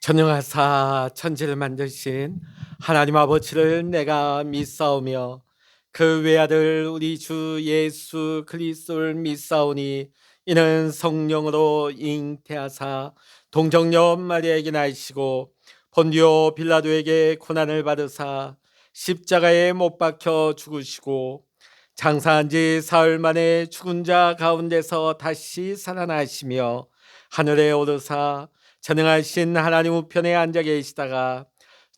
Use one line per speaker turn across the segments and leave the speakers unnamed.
전능하사 천지를 만드신 하나님 아버지를 내가 믿사오며 그 외아들 우리 주 예수 그리스도를 믿사오니 이는 성령으로 잉태하사 동정녀 마리아에게 나시고 본디오 빌라도에게 고난을 받으사 십자가에 못 박혀 죽으시고 장사한 지 사흘 만에 죽은 자 가운데서 다시 살아나시며 하늘에 오르사 전능하신 하나님 우편에 앉아 계시다가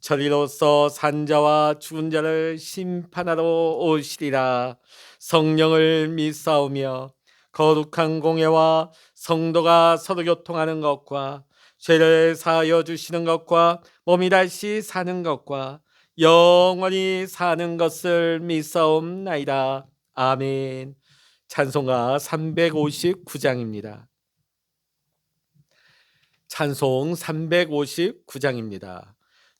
저리로서 산자와 죽은 자를 심판하러 오시리라. 성령을 믿사오며 거룩한 공예와 성도가 서로 교통하는 것과 죄를 사하여 주시는 것과 몸이 다시 사는 것과 영원히 사는 것을 믿사옵나이다. 아멘. 찬송가 359장입니다. 찬송 359장입니다.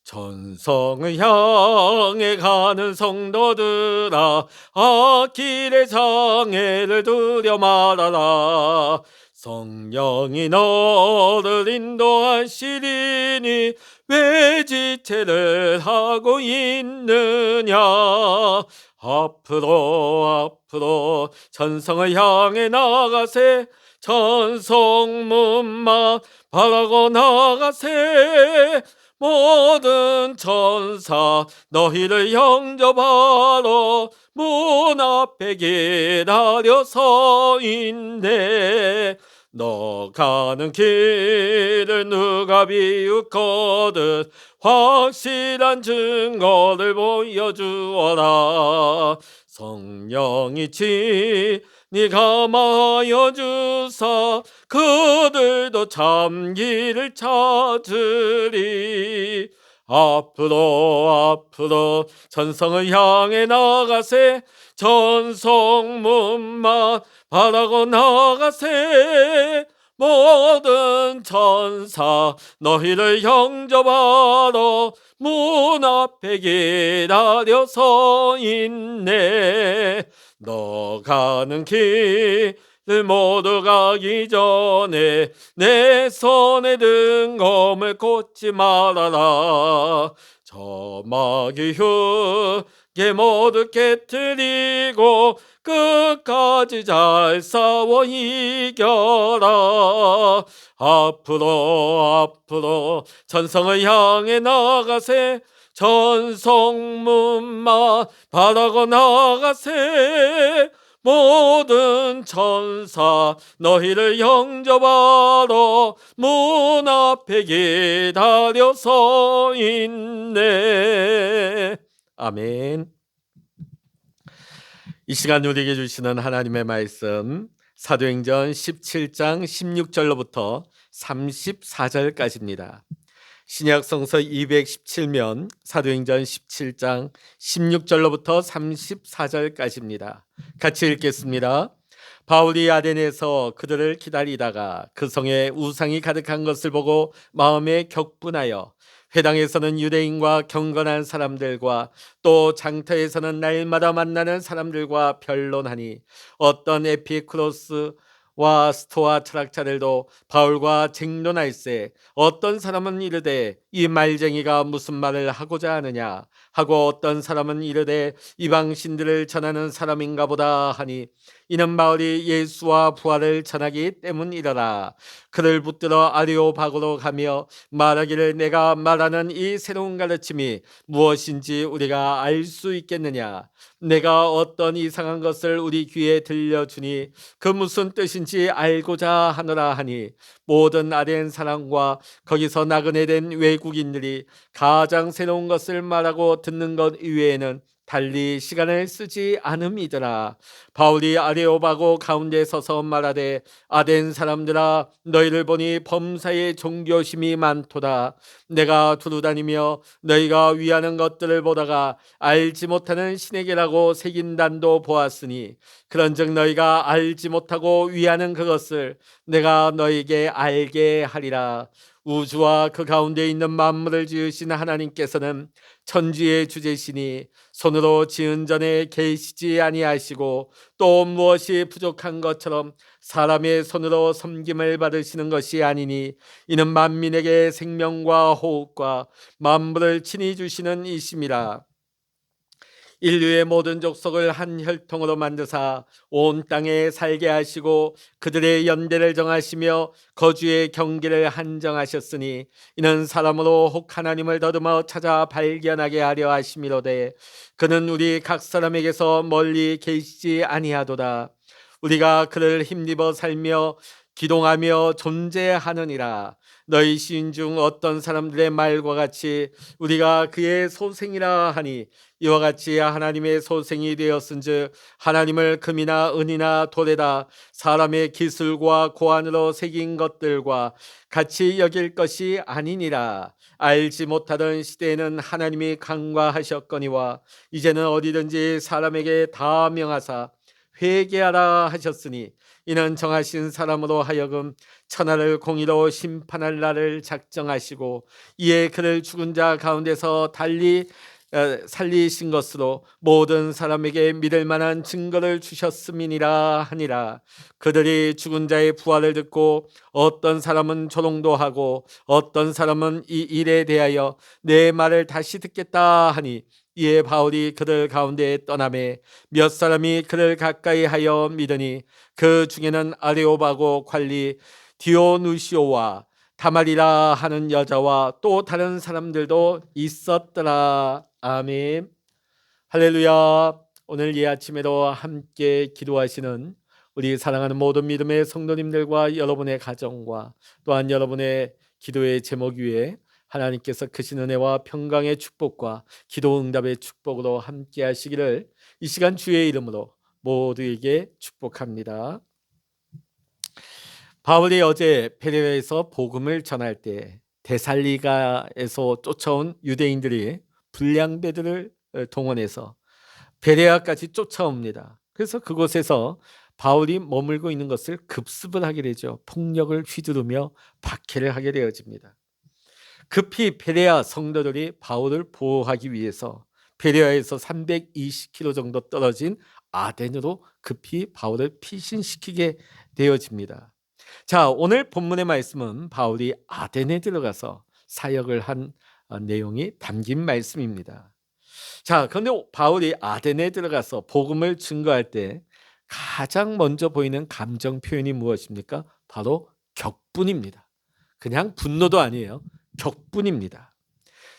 전성을 향해 가는 성도들아, 길의 장애를 두려 말아라. 성령이 너를 인도하시리니 왜 지체를 하고 있느냐. 앞으로 전성을 향해 나가세. 전성문만 바라고 나가세. 모든 천사 너희를 영접하러 문 앞에 기다려 서 있네. 너 가는 길을 누가 비웃거든 확실한 증거를 보여주어라. 성령이 네가 마하여 주사 그들도 참 길을 찾으리. 앞으로 전성을 향해 나가세. 전성문만 바라고 나가세. 모든 천사 너희를 영접하러 문 앞에 기다려 서 있네. 너 가는 길을 모두 가기 전에 내 손에 든 검을 꽂지 말아라. 저 마귀 흉에 모두 깨트리고 끝까지 잘 싸워 이겨라. 앞으로 전성을 향해 나가세. 전성문만 바라고 나가세. 모든 천사 너희를 영접하러 문 앞에 기다려 서 있네. 아멘. 이 시간 우리에게 주시는 하나님의 말씀 사도행전 17장 16절로부터 34절까지입니다. 신약 성서 217면 사도행전 17장 16절로부터 34절까지입니다. 같이 읽겠습니다. 바울이 아덴에서 그들을 기다리다가 그 성에 우상이 가득한 것을 보고 마음에 격분하여 회당에서는 유대인과 경건한 사람들과 또 장터에서는 날마다 만나는 사람들과 변론하니 어떤 에피크로스와 스토아 철학자들도 바울과 쟁론할세 어떤 사람은 이르되 이 말쟁이가 무슨 말을 하고자 하느냐 하고 어떤 사람은 이르되 이방신들을 전하는 사람인가 보다 하니 이는 바울이 예수와 부활을 전하기 때문이더라. 그를 붙들어 아리오바고로 가며 말하기를 내가 말하는 이 새로운 가르침이 무엇인지 우리가 알 수 있겠느냐. 내가 어떤 이상한 것을 우리 귀에 들려주니 그 무슨 뜻인지 알고자 하노라 하니 모든 아덴 사람과 거기서 나그네 된 외국인들이 가장 새로운 것을 말하고 듣는 것 이외에는 달리 시간을 쓰지 않음이더라. 바울이 아레오바고 가운데 서서 말하되 아덴 사람들아 너희를 보니 범사에 종교심이 많도다. 내가 두루다니며 너희가 위하는 것들을 보다가 알지 못하는 신에게라고 새긴 단도 보았으니 그런즉 너희가 알지 못하고 위하는 그것을 내가 너희에게 알게 하리라. 우주와 그 가운데 있는 만물을 지으신 하나님께서는 천지의 주제시니 손으로 지은 전에 계시지 아니하시고 또 무엇이 부족한 것처럼 사람의 손으로 섬김을 받으시는 것이 아니니 이는 만민에게 생명과 호흡과 만물을 친히 주시는 이심이라. 인류의 모든 족속을 한 혈통으로 만드사 온 땅에 살게 하시고 그들의 연대를 정하시며 거주의 경계를 한정하셨으니 이는 사람으로 혹 하나님을 더듬어 찾아 발견하게 하려 하심이로되 그는 우리 각 사람에게서 멀리 계시지 아니하도다. 우리가 그를 힘입어 살며 기동하며 존재하느니라. 너희 시인 중 어떤 사람들의 말과 같이 우리가 그의 소생이라 하니 이와 같이 하나님의 소생이 되었은즉 하나님을 금이나 은이나 돌에다 사람의 기술과 고안으로 새긴 것들과 같이 여길 것이 아니니라. 알지 못하던 시대에는 하나님이 간과하셨거니와 이제는 어디든지 사람에게 다 명하사 회개하라 하셨으니 이는 정하신 사람으로 하여금 천하를 공의로 심판할 날을 작정하시고 이에 그를 죽은 자 가운데서 달리 살리신 것으로 모든 사람에게 믿을 만한 증거를 주셨음이니라 하니라. 그들이 죽은 자의 부활을 듣고 어떤 사람은 조롱도 하고 어떤 사람은 이 일에 대하여 내 말을 다시 듣겠다 하니 이에 바울이 그들 가운데 떠나매 몇 사람이 그를 가까이 하여 믿으니 그 중에는 아레오바고 관리 디오누시오와 다말이라 하는 여자와 또 다른 사람들도 있었더라. 아멘. 할렐루야. 오늘 이 아침에도 함께 기도하시는 우리 사랑하는 모든 믿음의 성도님들과 여러분의 가정과 또한 여러분의 기도의 제목 위에 하나님께서 크신 은혜와 평강의 축복과 기도 응답의 축복으로 함께 하시기를 이 시간 주의 이름으로 모두에게 축복합니다. 바울이 어제 베레아에서 복음을 전할 때 데살리가에서 쫓아온 유대인들이 불량배들을 동원해서 베레아까지 쫓아옵니다. 그래서 그곳에서 바울이 머물고 있는 것을 급습을 하게 되죠. 폭력을 휘두르며 박해를 하게 되어집니다. 급히 베레아 성도들이 바울을 보호하기 위해서 베레아에서 320km 정도 떨어진 아덴으로 급히 바울을 피신시키게 되어집니다. 자, 오늘 본문의 말씀은 바울이 아덴에 들어가서 사역을 한 내용이 담긴 말씀입니다. 자, 그런데 바울이 아덴에 들어가서 복음을 증거할 때 가장 먼저 보이는 감정 표현이 무엇입니까? 바로 격분입니다. 그냥 분노도 아니에요. 격분입니다.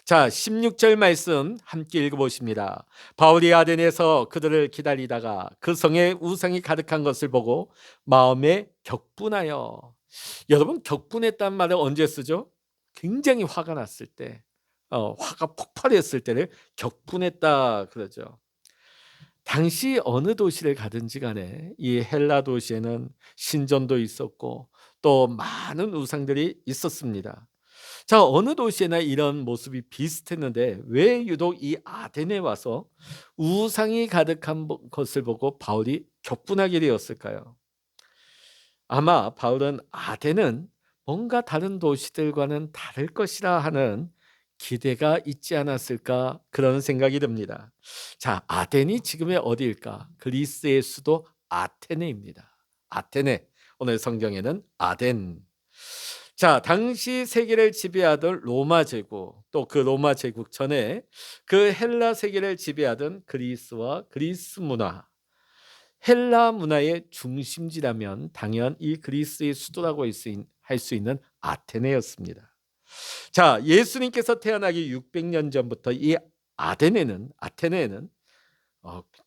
자, 16절 말씀 함께 읽어보십니다. 바울이 아덴에서 그들을 기다리다가 그 성에 우상이 가득한 것을 보고 마음에 격분하여. 여러분, 격분했다는 말을 언제 쓰죠? 굉장히 화가 났을 때, 화가 폭발했을 때를 격분했다 그러죠. 당시 어느 도시를 가든지 간에 이 헬라 도시에는 신전도 있었고 또 많은 우상들이 있었습니다. 자, 어느 도시에나 이런 모습이 비슷했는데 왜 유독 이 아덴에 와서 우상이 가득한 것을 보고 바울이 격분하게 되었을까요? 아마 바울은 아덴은 뭔가 다른 도시들과는 다를 것이라 하는 기대가 있지 않았을까 그런 생각이 듭니다. 자, 아덴이 지금의 어디일까? 그리스의 수도 아테네입니다. 아테네. 오늘 성경에는 아덴. 자, 당시 세계를 지배하던 로마 제국, 또 그 로마 제국 전에 그 헬라 세계를 지배하던 그리스와 그리스 문화, 헬라 문화의 중심지라면 당연 이 그리스의 수도라고 할 수 있는 아테네였습니다. 자, 예수님께서 태어나기 600년 전부터 이 아테네에는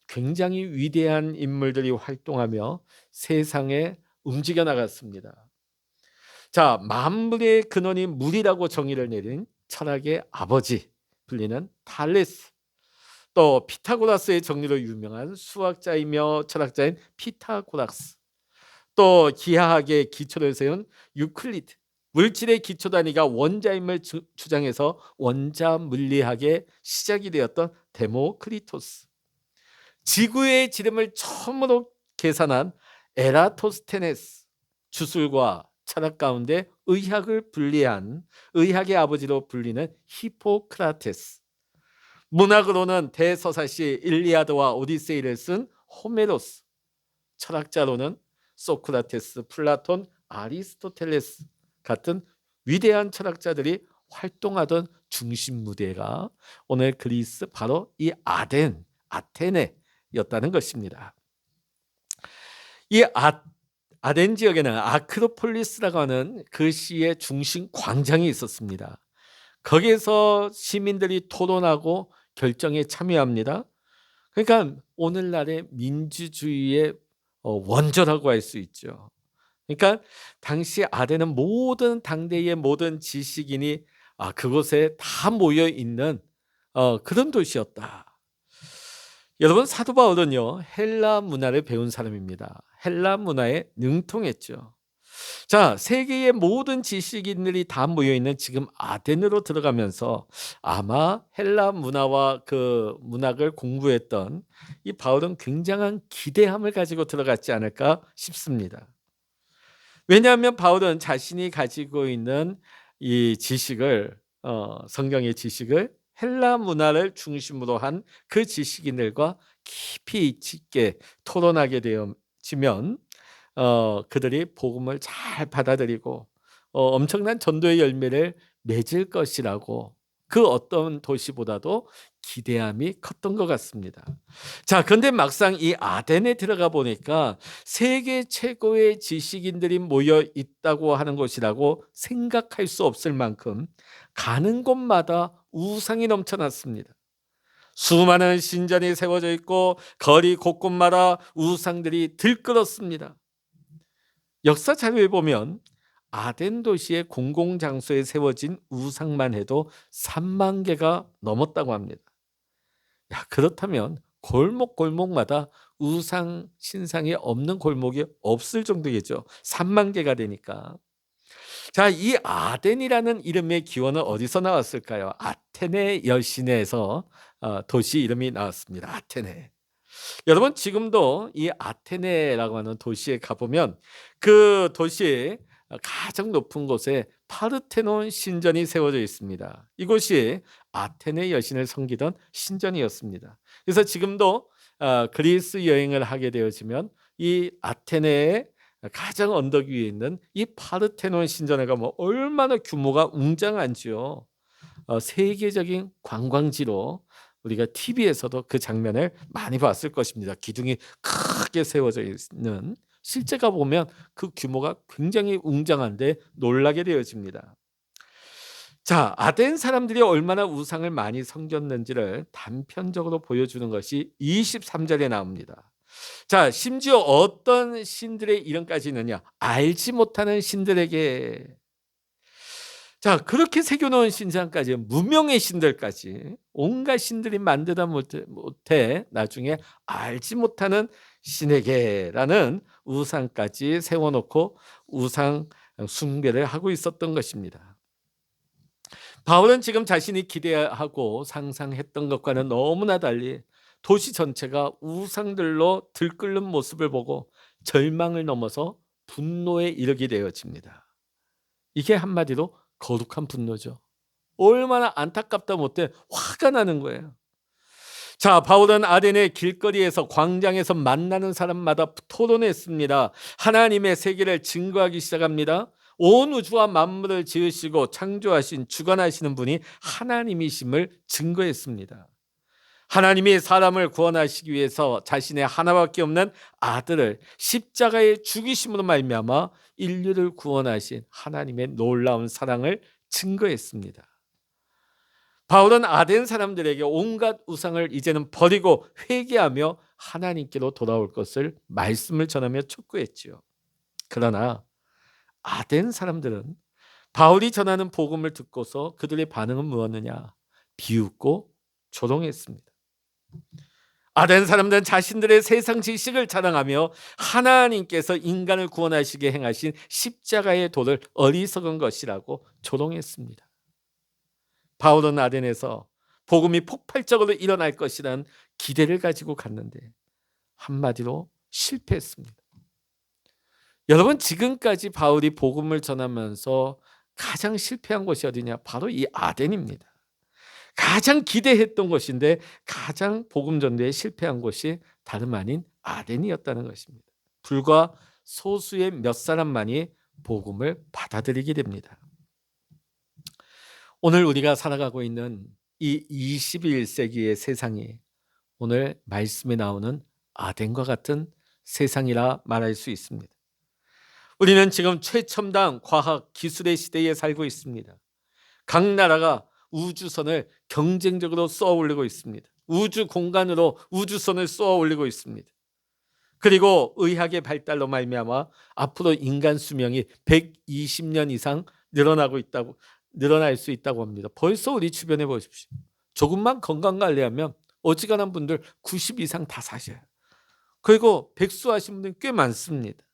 굉장히 위대한 인물들이 활동하며 세상에 움직여 나갔습니다. 자, 만물의 근원이 물이라고 정의를 내린 철학의 아버지 불리는 탈레스, 또 피타고라스의 정리로 유명한 수학자이며 철학자인 피타고라스, 또 기하학의 기초를 세운 유클리드, 물질의 기초 단위가 원자임을 주장해서 원자 물리학의 시작이 되었던 데모크리토스, 지구의 지름을 처음으로 계산한 에라토스테네스, 주술과 철학 가운데 의학을 분리한 의학의 아버지로 불리는 히포크라테스, 문학으로는 대서사시 일리아드와 오디세이를 쓴 호메로스, 철학자로는 소크라테스, 플라톤, 아리스토텔레스 같은 위대한 철학자들이 활동하던 중심 무대가 오늘 그리스 바로 이 아테네였다는 것입니다. 이 아덴 지역에는 아크로폴리스라고 하는 그 시의 중심 광장이 있었습니다. 거기에서 시민들이 토론하고 결정에 참여합니다. 그러니까 오늘날의 민주주의의 원조라고 할 수 있죠. 그러니까 당시 아덴은 모든 당대의 모든 지식인이 그곳에 다 모여 있는 그런 도시였다. 여러분, 사도 바울은요 헬라 문화를 배운 사람입니다. 헬라 문화에 능통했죠. 자, 세계의 모든 지식인들이 다 모여 있는 지금 아덴으로 들어가면서 아마 헬라 문화와 그 문학을 공부했던 이 바울은 굉장한 기대함을 가지고 들어갔지 않을까 싶습니다. 왜냐하면 바울은 자신이 가지고 있는 이 지식을 성경의 지식을 헬라 문화를 중심으로 한 그 지식인들과 깊이 있게 토론하게 되어지면 그들이 복음을 잘 받아들이고 엄청난 전도의 열매를 맺을 것이라고 그 어떤 도시보다도 기대함이 컸던 것 같습니다. 자, 그런데 막상 이 아덴에 들어가 보니까 세계 최고의 지식인들이 모여 있다고 하는 곳이라고 생각할 수 없을 만큼 가는 곳마다 우상이 넘쳐났습니다. 수많은 신전이 세워져 있고 거리 곳곳마다 우상들이 들끓었습니다. 역사 자료에 보면 아덴 도시의 공공장소에 세워진 우상만 해도 3만 개가 넘었다고 합니다. 그렇다면 골목골목마다 우상 신상이 없는 골목이 없을 정도겠죠. 3만 개가 되니까. 자, 이 아덴이라는 이름의 기원은 어디서 나왔을까요? 아테네 여신에서 도시 이름이 나왔습니다. 아테네. 여러분, 지금도 이 아테네라고 하는 도시에 가보면 그 도시의 가장 높은 곳에 파르테논 신전이 세워져 있습니다. 이곳이 아테네 여신을 섬기던 신전이었습니다. 그래서 지금도 그리스 여행을 하게 되어지면 이 아테네의 가장 언덕 위에 있는 이 파르테논 신전에 가면 얼마나 규모가 웅장한지요. 세계적인 관광지로 우리가 TV에서도 그 장면을 많이 봤을 것입니다. 기둥이 크게 세워져 있는, 실제 가보면 그 규모가 굉장히 웅장한데 놀라게 되어집니다. 자, 아덴 사람들이 얼마나 우상을 많이 섬겼는지를 단편적으로 보여주는 것이 23절에 나옵니다. 자, 심지어 어떤 신들의 이름까지 있느냐? 알지 못하는 신들에게. 자, 그렇게 새겨놓은 신상까지, 무명의 신들까지, 온갖 신들이 만들다 못해 나중에 알지 못하는 신에게라는 우상까지 세워놓고 우상 숭배를 하고 있었던 것입니다. 바울은 지금 자신이 기대하고 상상했던 것과는 너무나 달리 도시 전체가 우상들로 들끓는 모습을 보고 절망을 넘어서 분노에 이르게 되어집니다. 이게 한마디로 거룩한 분노죠. 얼마나 안타깝다 못해 화가 나는 거예요. 자, 바울은 아덴의 길거리에서 광장에서 만나는 사람마다 토론했습니다. 하나님의 세계를 증거하기 시작합니다. 온 우주와 만물을 지으시고 창조하신 주관하시는 분이 하나님이심을 증거했습니다. 하나님이 사람을 구원하시기 위해서 자신의 하나밖에 없는 아들을 십자가에 죽이심으로 말미암아 인류를 구원하신 하나님의 놀라운 사랑을 증거했습니다. 바울은 아덴 사람들에게 온갖 우상을 이제는 버리고 회개하며 하나님께로 돌아올 것을 말씀을 전하며 촉구했지요. 그러나 아덴 사람들은 바울이 전하는 복음을 듣고서 그들의 반응은 무엇이냐? 비웃고 조롱했습니다. 아덴 사람들은 자신들의 세상 지식을 자랑하며 하나님께서 인간을 구원하시게 행하신 십자가의 도를 어리석은 것이라고 조롱했습니다. 바울은 아덴에서 복음이 폭발적으로 일어날 것이라는 기대를 가지고 갔는데 한마디로 실패했습니다. 여러분, 지금까지 바울이 복음을 전하면서 가장 실패한 곳이 어디냐? 바로 이 아덴입니다. 가장 기대했던 곳인데 가장 복음 전도에 실패한 곳이 다름 아닌 아덴이었다는 것입니다. 불과 소수의 몇 사람만이 복음을 받아들이게 됩니다. 오늘 우리가 살아가고 있는 이 21세기의 세상이 오늘 말씀에 나오는 아덴과 같은 세상이라 말할 수 있습니다. 우리는 지금 최첨단 과학 기술의 시대에 살고 있습니다. 각 나라가 우주선을 경쟁적으로 쏘아 올리고 있습니다. 우주 공간으로 우주선을 쏘아 올리고 있습니다. 그리고 의학의 발달로 말미암아 앞으로 인간 수명이 120년 이상 늘어날 수 있다고 합니다. 벌써 우리 주변에 보십시오. 조금만 건강 관리하면 어지간한 분들 90 이상 다 사셔요. 그리고 백수하신 분들 꽤 많습니다.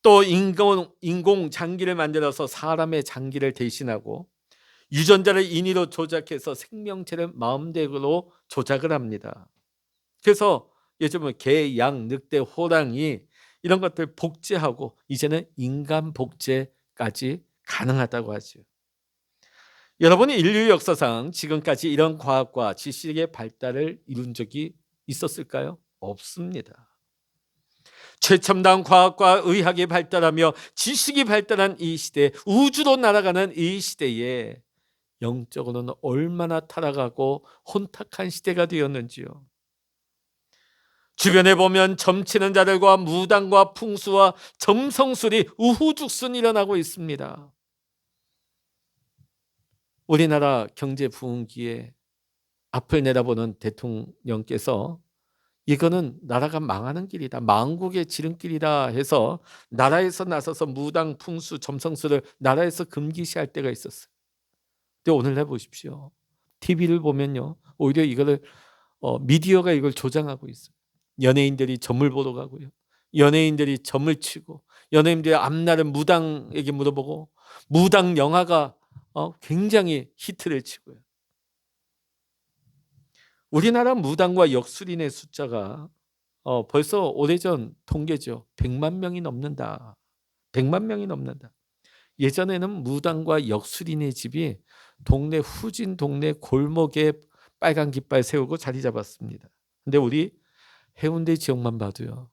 또 인공 장기를 만들어서 사람의 장기를 대신하고 유전자를 인위로 조작해서 생명체를 마음대로 조작을 합니다. 그래서 요즘은 개, 양, 늑대, 호랑이 이런 것들 복제하고 이제는 인간 복제까지 가능하다고 하죠. 여러분이 인류 역사상 지금까지 이런 과학과 지식의 발달을 이룬 적이 있었을까요? 없습니다. 최첨단 과학과 의학이 발달하며 지식이 발달한 이 시대, 우주로 날아가는 이 시대에 영적으로는 얼마나 타락하고 혼탁한 시대가 되었는지요. 주변에 보면 점치는 자들과 무당과 풍수와 점성술이 우후죽순 일어나고 있습니다. 우리나라 경제 부흥기에 앞을 내다보는 대통령께서 이거는 나라가 망하는 길이다, 망국의 지름길이다 해서 나라에서 나서서 무당, 풍수, 점성술을 나라에서 금기시할 때가 있었어요. 근데 오늘날 보십시오. TV를 보면요, 오히려 이거를 미디어가 이걸 조장하고 있어요. 연예인들이 점을 보러 가고요, 연예인들이 점을 치고, 연예인들이 앞날은 무당에게 물어보고, 무당 영화가 굉장히 히트를 치고요. 우리나라 무당과 역술인의 숫자가 벌써 오래전 통계죠. 100만 명이 넘는다. 100만 명이 넘는다. 예전에는 무당과 역술인의 집이 동네 후진 동네 골목에 빨간 깃발 세우고 자리 잡았습니다. 근데 우리 해운대 지역만 봐도요,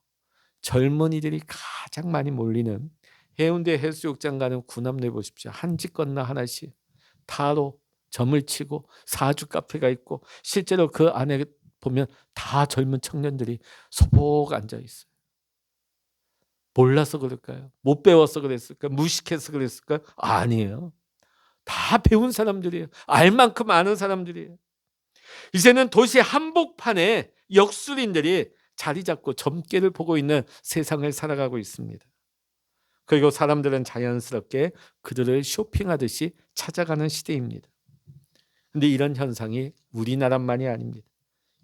젊은이들이 가장 많이 몰리는 해운대 해수욕장 가는 구남로에 보십시오. 한 집 건너 하나씩 타로 점을 치고 사주 카페가 있고, 실제로 그 안에 보면 다 젊은 청년들이 소복 앉아 있어요. 몰라서 그럴까요? 못 배워서 그랬을까요? 무식해서 그랬을까요? 아니에요. 다 배운 사람들이에요. 알 만큼 아는 사람들이에요. 이제는 도시 한복판에 역술인들이 자리 잡고 점괘를 보고 있는 세상을 살아가고 있습니다. 그리고 사람들은 자연스럽게 그들을 쇼핑하듯이 찾아가는 시대입니다. 근데 이런 현상이 우리나라만이 아닙니다.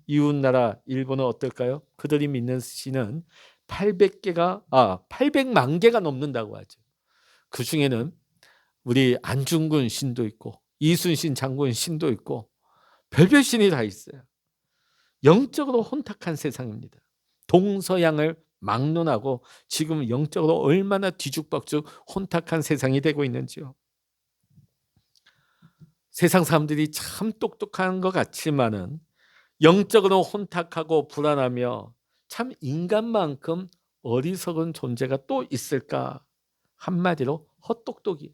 이웃나라 일본은 어떨까요? 그들이 믿는 신은 800만 개가 넘는다고 하죠. 그 중에는 우리 안중근 신도 있고 이순신 장군 신도 있고 별별 신이 다 있어요. 영적으로 혼탁한 세상입니다. 동서양을 막론하고 지금 영적으로 얼마나 뒤죽박죽 혼탁한 세상이 되고 있는지요. 세상 사람들이 참 똑똑한 것 같지만은 영적으로 혼탁하고 불안하며 참 인간만큼 어리석은 존재가 또 있을까? 한마디로 헛똑똑이.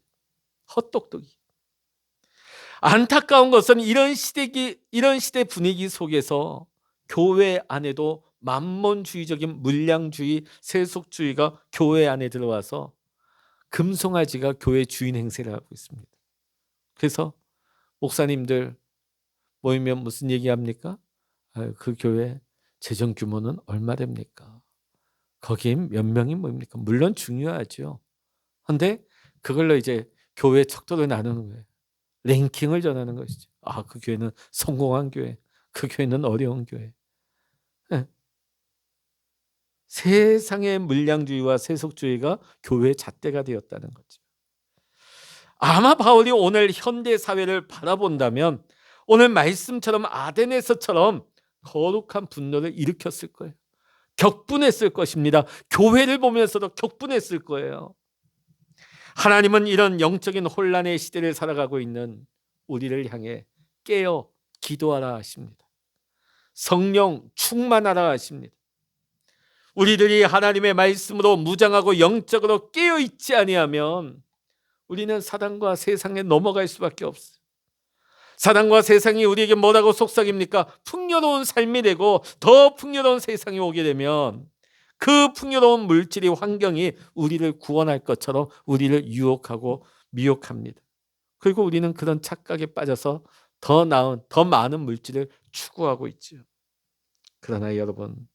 안타까운 것은 이런 시대 분위기 속에서 교회 안에도 만몬주의적인 물량주의, 세속주의가 교회 안에 들어와서 금송아지가 교회 주인 행세를 하고 있습니다. 그래서 목사님들 모이면 무슨 얘기합니까? 그 교회 재정 규모는 얼마 됩니까? 거기에 몇 명이 모입니까? 물론 중요하죠. 그런데 그걸로 이제 교회 척도를 나누는 거예요. 랭킹을 전하는 것이죠. 그 교회는 성공한 교회, 그 교회는 어려운 교회. 네. 세상의 물량주의와 세속주의가 교회의 잣대가 되었다는 거죠. 아마 바울이 오늘 현대 사회를 바라본다면 오늘 말씀처럼 아덴에서처럼 거룩한 분노를 일으켰을 거예요. 격분했을 것입니다. 교회를 보면서도 격분했을 거예요. 하나님은 이런 영적인 혼란의 시대를 살아가고 있는 우리를 향해 깨어 기도하라 하십니다. 성령 충만하라 하십니다. 우리들이 하나님의 말씀으로 무장하고 영적으로 깨어 있지 아니하면 우리는 사단과 세상에 넘어갈 수밖에 없어요. 사단과 세상이 우리에게 뭐라고 속삭입니까? 풍요로운 삶이 되고 더 풍요로운 세상이 오게 되면 그 풍요로운 물질이, 환경이 우리를 구원할 것처럼 우리를 유혹하고 미혹합니다. 그리고 우리는 그런 착각에 빠져서 더 나은, 더 많은 물질을 추구하고 있지요. 그러나 여러분,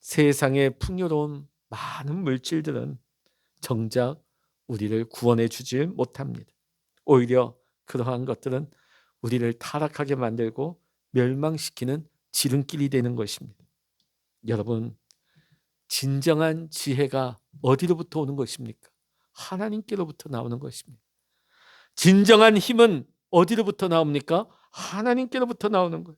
세상의 풍요로운 많은 물질들은 정작 우리를 구원해 주질 못합니다. 오히려 그러한 것들은 우리를 타락하게 만들고 멸망시키는 지름길이 되는 것입니다. 여러분, 진정한 지혜가 어디로부터 오는 것입니까? 하나님께로부터 나오는 것입니다. 진정한 힘은 어디로부터 나옵니까? 하나님께로부터 나오는 거예요.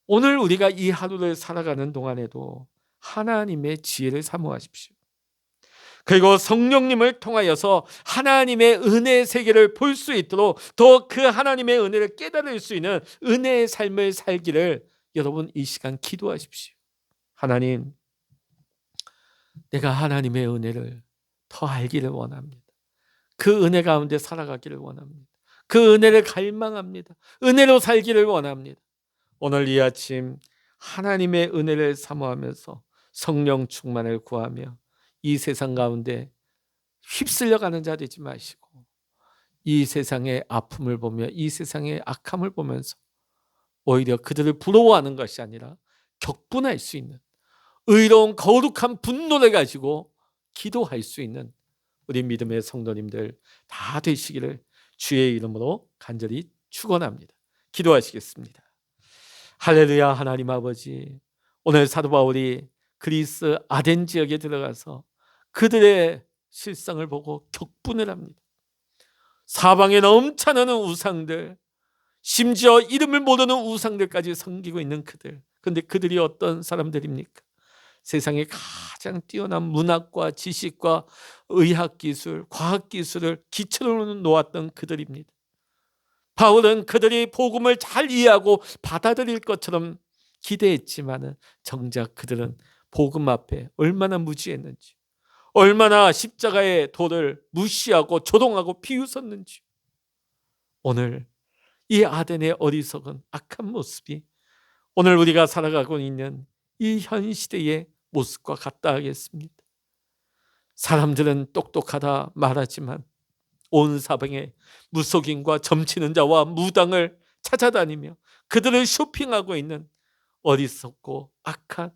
오늘 우리가 이 하루를 살아가는 동안에도 하나님의 지혜를 사모하십시오. 그리고 성령님을 통하여서 하나님의 은혜의 세계를 볼 수 있도록 더 그 하나님의 은혜를 깨달을 수 있는 은혜의 삶을 살기를 여러분 이 시간 기도하십시오. 하나님, 내가 하나님의 은혜를 더 알기를 원합니다. 그 은혜 가운데 살아가기를 원합니다. 그 은혜를 갈망합니다. 은혜로 살기를 원합니다. 오늘 이 아침 하나님의 은혜를 사모하면서 성령 충만을 구하며 이 세상 가운데 휩쓸려가는 자 되지 마시고 이 세상의 아픔을 보며 이 세상의 악함을 보면서 오히려 그들을 부러워하는 것이 아니라 격분할 수 있는 의로운 거룩한 분노를 가지고 기도할 수 있는 우리 믿음의 성도님들 다 되시기를 주의 이름으로 간절히 축원합니다. 기도하시겠습니다. 할렐루야. 하나님 아버지, 오늘 사도 바울이 그리스 아덴 지역에 들어가서 그들의 실상을 보고 격분을 합니다. 사방에 넘쳐나는 우상들, 심지어 이름을 모르는 우상들까지 섬기고 있는 그들. 그런데 그들이 어떤 사람들입니까? 세상에 가장 뛰어난 문학과 지식과 의학기술, 과학기술을 기초로 놓았던 그들입니다. 바울은 그들이 복음을 잘 이해하고 받아들일 것처럼 기대했지만 정작 그들은 복음 앞에 얼마나 무지했는지, 얼마나 십자가의 도를 무시하고 조롱하고 비웃었는지, 오늘 이 아덴의 어리석은 악한 모습이 오늘 우리가 살아가고 있는 이 현 시대의 모습과 같다 하겠습니다. 사람들은 똑똑하다 말하지만 온 사방에 무속인과 점치는 자와 무당을 찾아다니며 그들을 쇼핑하고 있는 어리석고 악한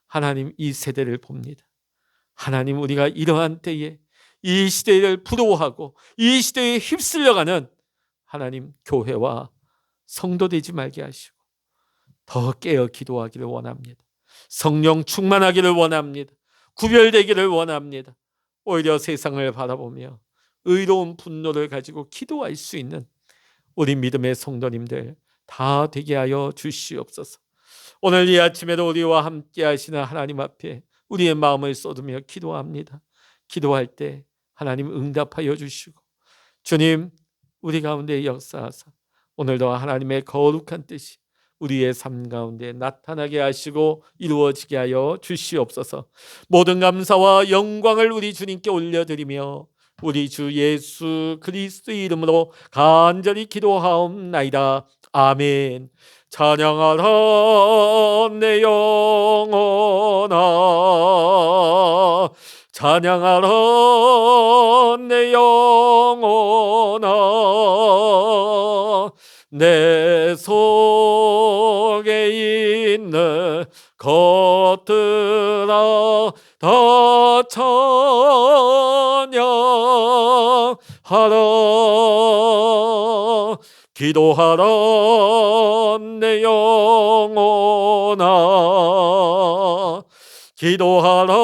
하나님, 이 세대를 봅니다. 하나님, 우리가 이러한 때에 이 시대를 부러워하고 이 시대에 휩쓸려가는 하나님 교회와 성도 되지 말게 하시고 더 깨어 기도하기를 원합니다. 성령 충만하기를 원합니다. 구별되기를 원합니다. 오히려 세상을 바라보며 의로운 분노를 가지고 기도할 수 있는 우리 믿음의 성도님들 다 되게 하여 주시옵소서. 오늘 이 아침에도 우리와 함께 하시는 하나님 앞에 우리의 마음을 쏟으며 기도합니다. 기도할 때 하나님 응답하여 주시고 주님, 우리 가운데 역사하사 오늘도 하나님의 거룩한 뜻이 우리의 삶 가운데 나타나게 하시고 이루어지게 하여 주시옵소서. 모든 감사와 영광을 우리 주님께 올려드리며 우리 주 예수 그리스도의 이름으로 간절히 기도하옵나이다. 아멘. 찬양하라 내 영혼아, 찬양하라 내 영혼아, 내 속에 있는 것들아 다 찬양하라. 기도하라 내 영혼아, 기도하라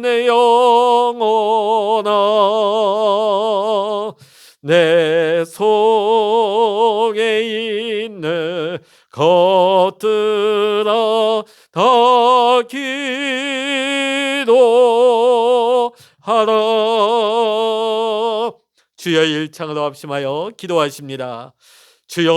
내 영혼아, 내 속에 있는 것들아 다 기도하라. 주여 일창으로 합심하여 기도하십니다. 주여